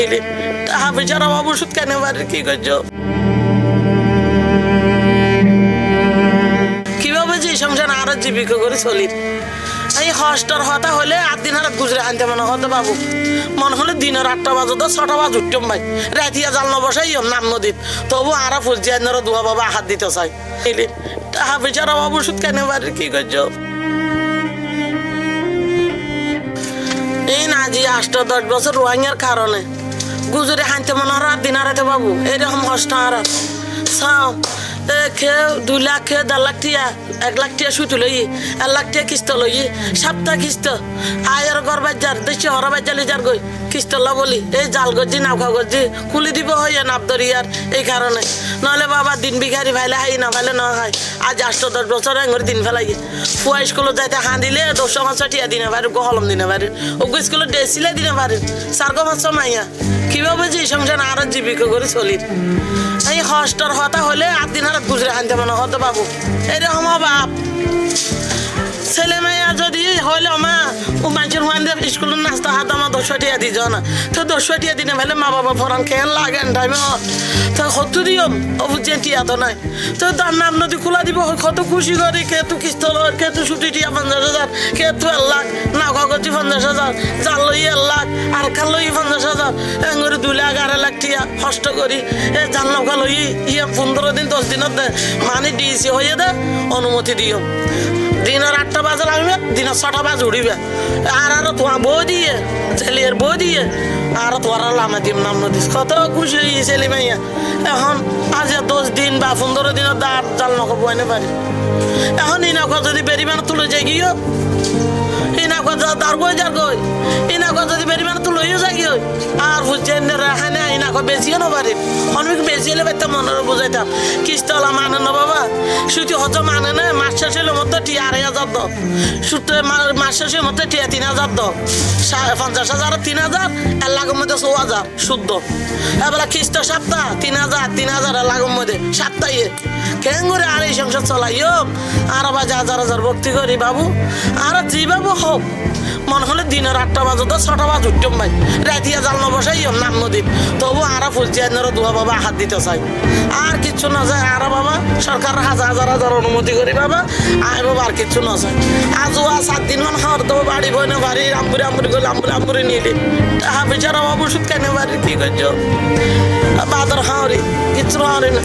টাকা পয়সার অভাব ওষুধ কেন বাড়ির কি করছো কিভাবে যে সংসার আরো জীবিকা করে চলির এই হস্টার হতা হলে আর দিন রাত গুজরে আনতে মনে হতো বাবু মনে হলে দিনের 8টা বাজে তো 6টা বাজ উঠতাম ভাই রাতিয়া জাল বসাই নাম নদীত তবু আর ফুলছি আইনারা দুয়া বাবা হাত দিতে চাই টাকা পয়সার অভাব ওষুধ কেন বাড়ির কি করছো এই না যে 8-10 বছর রোহিঙ্গার কারণে গুজরে হানতে মনে হয় দিন রাতে বাবু এরকম হস্টা আর খেয়ে 2 লাখ খেয়ে 1.5 লাখ টিয়া 1 লাখ টিয়া সুতো লই 1 লাখ টিয়া কিস্ত লই সপ্তাহ কিস্ত আয়ের ঘর বাজার দেশে হরা বাজালি যার গই কিস্ত ল বলি এই জাল গজি নাওখা গজি খুলি দিব হইয়া নাবদরি আর এই কারণে নহলে বাবা দিন বিঘারি ভাইলে হাই না ভাইলে না হয় আজ 8-10 বছর এঙ্গর দিন ফেলাই ফুয়া স্কুলে যাইতে হাঁ দিলে 200 মাছ টিয়া দিনে পারে গহলম দিনে পারে ওগো স্কুলে ডেসিলে দিনে পারে 4 মাস মাইয়া কিভাবে যে সংসার আরো জীবিকা করে চলির এই হস্টার হতা হলে আর দিন রাত গুজরে আনতে মনে হতো বাবু এরকম বাপ ছেলে মেয়া যদি হইলে মা ও মানুষের হুয়ানদের স্কুলের নাস্তা হাত আমার 200 টাকা দিয়ে যাও না তো 200 টাকা দিনে ফেলে মা বাবা ফরান খেয়ে লাগেন টাইমে তো কত দিও অবুঝে টিয়া তো নাই তো তার নাম নদী খোলা দিব কত খুশি করি কে তু কিস্ত লয় কে তু ছুটি টিয়া 50,000 কে তু 1 লাখ না কাগজি 50,000 জাল লই 1 লাখ আর খাল লই 50,000 এঙ্গরে 2 লাখ 2.5 লাখ টিয়া কষ্ট করি এ জাল নৌকা লই 15 দিন 10 দিনত মানে ডিসি হয়ে দে অনুমতি দিও দিনের 8টা বাজে লাগবে দিনের 6টা বাজে উড়িবে আর তোমার বই দিয়ে ছেলের বই দিয়ে আর তোমার লামা দিম নাম নদীস কত খুশি হয়ে ছেলে মাইয়া এখন আজ 10 দিন বা 15 দিনের দাঁত জাল নৌকা বইনে পারি এখন এই নৌকা যদি বেরিমানা তুলে যাই গিয়ে এই নৌকা দার গই যার গই এই নৌকা যদি বেরিমানা তুলে যাই গিয়ে আর বুঝছেন রাখানে এই নৌকা বেশিও না পারি অনেক বেশি হলে পারতাম মনে বুঝাইতাম কিস্তলা মানে না বাবা সুতি হত মানে না মাস শেষের মধ্যে টিয়া 2,500 দাও সুতে মাস শেষের মধ্যে টিয়া 3,000 দাও 50,000 3,000 1 লাখের মধ্যে 4,000 শুদ্ধ এবার কিস্ত সপ্তাহ 3,000 1 লাখের মধ্যে সপ্তাহে কেন করে আর এই সংসার চলাইও আর বাজে 1,000 ভক্তি করি বাবু আর যেভাবে হোক মনে হলে দিনের 8টা বাজে তো 6টা বাজ উঠতাম ভাই রাতিয়া জাল বসাই নাম নদীত তবু আর ফুলছি আইনারা দুয়া বাবা হাত দিতে চাই আর কিচ্ছু না যায় আর বাবা সরকার হাজার অনুমতি করি বাবা আয় বাবা আর কিচ্ছু না যায় আজও 7 দিন মান খাওয়ার তো বাড়ি বই না বাড়ি আমপুরি করলে আমপুরি নিয়ে টাকা পয়সার অভাব ওষুধ কেন বাড়ি কি করছো বাদর খাওয়ারি কিচ্ছু খাওয়ারি না